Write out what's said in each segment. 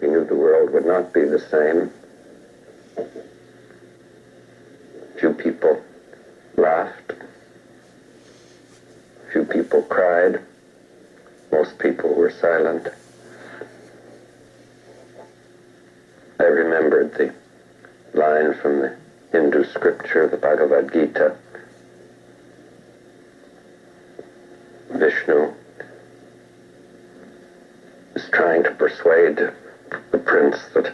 He knew the world would not be the same. Few people laughed. Few people cried. Most people were silent. I remembered the line from the Hindu scripture, the Bhagavad Gita. Vishnu is trying to persuade the prince that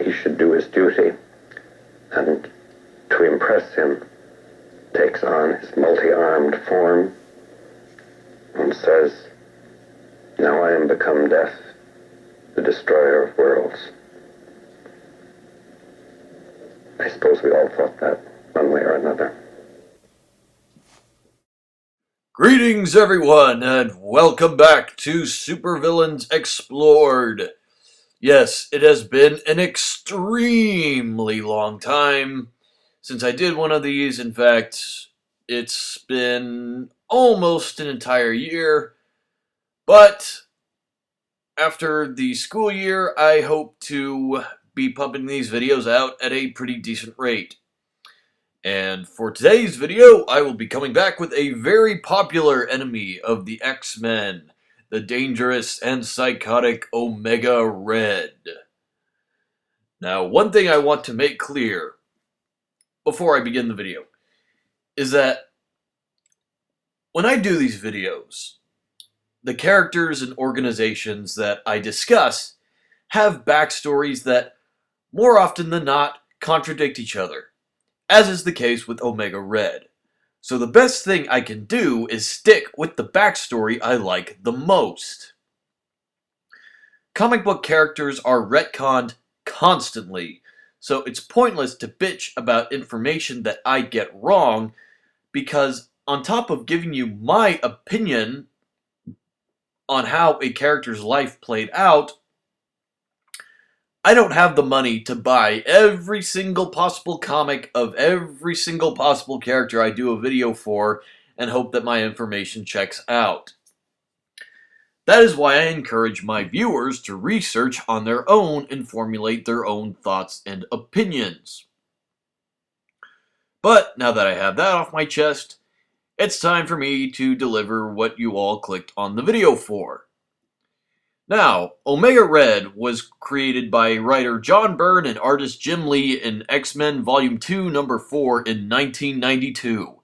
he should do his duty, and to impress him takes on his multi-armed form and says, "Now I am become death, the destroyer of worlds." I suppose we all thought that one way or another. Greetings everyone, and welcome back to Supervillains Explored. Yes, it has been an extremely long time since I did one of these. In fact, it's been almost an entire year, but after the school year, I hope to be pumping these videos out at a pretty decent rate. And for today's video, I will be coming back with a very popular enemy of the X-Men, the dangerous and psychotic Omega Red. Now, one thing I want to make clear before I begin the video is that when I do these videos, the characters and organizations that I discuss have backstories that, more often than not, contradict each other, as is the case with Omega Red. So the best thing I can do is stick with the backstory I like the most. Comic book characters are retconned constantly, so it's pointless to bitch about information that I get wrong, because on top of giving you my opinion on how a character's life played out, I don't have the money to buy every single possible comic of every single possible character I do a video for and hope that my information checks out. That is why I encourage my viewers to research on their own and formulate their own thoughts and opinions. But now that I have that off my chest, it's time for me to deliver what you all clicked on the video for. Now, Omega Red was created by writer John Byrne and artist Jim Lee in X-Men Volume 2, Number 4 in 1992.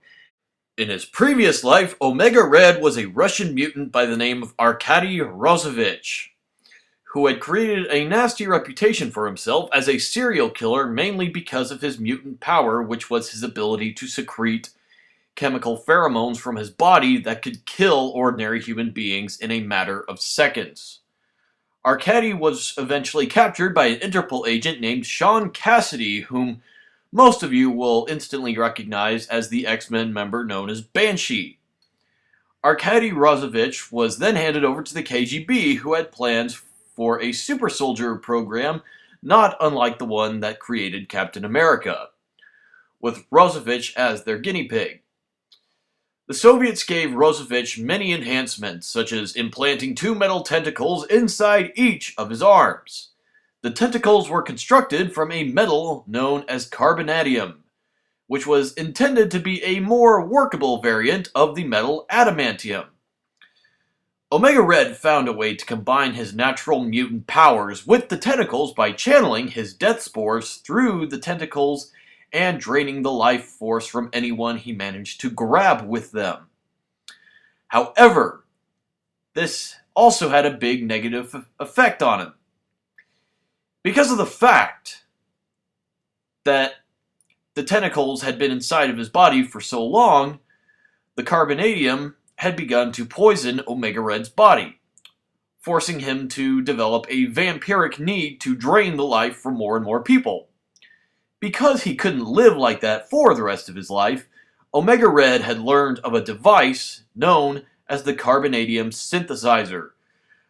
In his previous life, Omega Red was a Russian mutant by the name of Arkady Rozovich, who had created a nasty reputation for himself as a serial killer, mainly because of his mutant power, which was his ability to secrete chemical pheromones from his body that could kill ordinary human beings in a matter of seconds. Arkady was eventually captured by an Interpol agent named Sean Cassidy, whom most of you will instantly recognize as the X-Men member known as Banshee. Arkady Rozovich was then handed over to the KGB, who had plans for a super soldier program not unlike the one that created Captain America, with Rozovich as their guinea pig. The Soviets gave Rozovich many enhancements, such as implanting 2 metal tentacles inside each of his arms. The tentacles were constructed from a metal known as carbonadium, which was intended to be a more workable variant of the metal adamantium. Omega Red found a way to combine his natural mutant powers with the tentacles by channeling his death spores through the tentacles and draining the life force from anyone he managed to grab with them. However, this also had a big negative effect on him. Because of the fact that the tentacles had been inside of his body for so long, the carbonadium had begun to poison Omega Red's body, forcing him to develop a vampiric need to drain the life from more and more people. Because he couldn't live like that for the rest of his life, Omega Red had learned of a device known as the Carbonadium Synthesizer,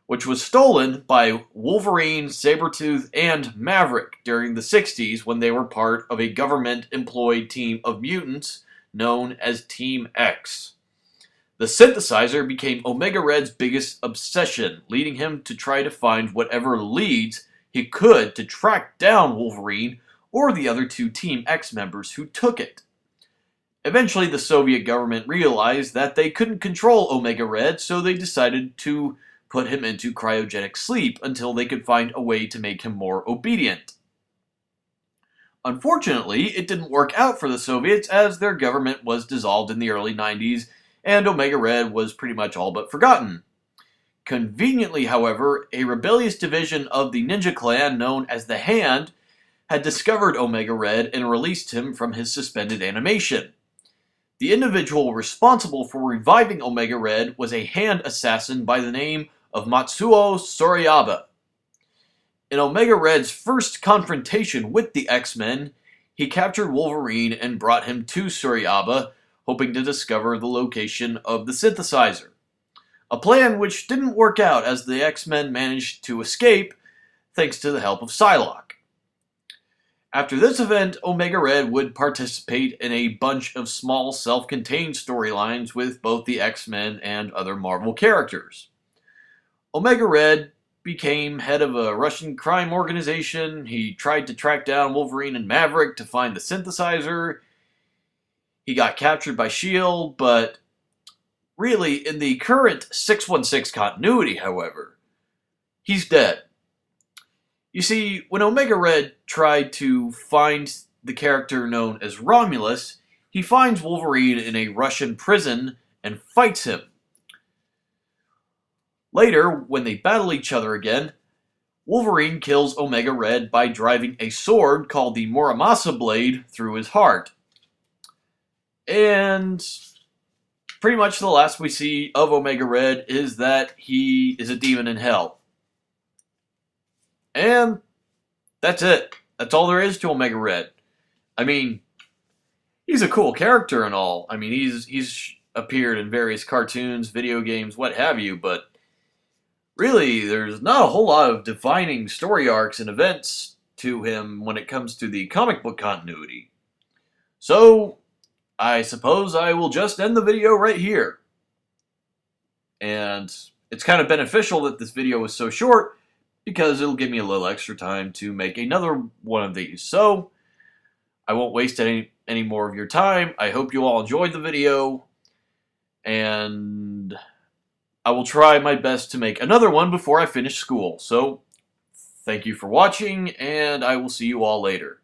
which was stolen by Wolverine, Sabretooth, and Maverick during the 60s when they were part of a government-employed team of mutants known as Team X. The synthesizer became Omega Red's biggest obsession, leading him to try to find whatever leads he could to track down Wolverine or the other two Team X members who took it. Eventually, the Soviet government realized that they couldn't control Omega Red, so they decided to put him into cryogenic sleep until they could find a way to make him more obedient. Unfortunately, it didn't work out for the Soviets as their government was dissolved in the early 90s and Omega Red was pretty much all but forgotten. Conveniently, however, a rebellious division of the Ninja Clan known as the Hand had discovered Omega Red and released him from his suspended animation. The individual responsible for reviving Omega Red was a Hand assassin by the name of Matsuo Sorayaba. In Omega Red's first confrontation with the X-Men, he captured Wolverine and brought him to Sorayaba, hoping to discover the location of the synthesizer. A plan which didn't work out as the X-Men managed to escape thanks to the help of Psylocke. After this event, Omega Red would participate in a bunch of small self-contained storylines with both the X-Men and other Marvel characters. Omega Red became head of a Russian crime organization. He tried to track down Wolverine and Maverick to find the synthesizer. He got captured by S.H.I.E.L.D., but really, in the current 616 continuity, however, he's dead. You see, when Omega Red tried to find the character known as Romulus, he finds Wolverine in a Russian prison and fights him. Later, when they battle each other again, Wolverine kills Omega Red by driving a sword called the Muramasa Blade through his heart. And pretty much the last we see of Omega Red is that he is a demon in hell. And that's it. That's all there is to Omega Red. I mean, he's a cool character and all. I mean, he's appeared in various cartoons, video games, what have you, but really, there's not a whole lot of defining story arcs and events to him when it comes to the comic book continuity. So, I suppose I will just end the video right here. And it's kind of beneficial that this video was so short because it'll give me a little extra time to make another one of these. So, I won't waste any more of your time. I hope you all enjoyed the video. And I will try my best to make another one before I finish school. So, thank you for watching, and I will see you all later.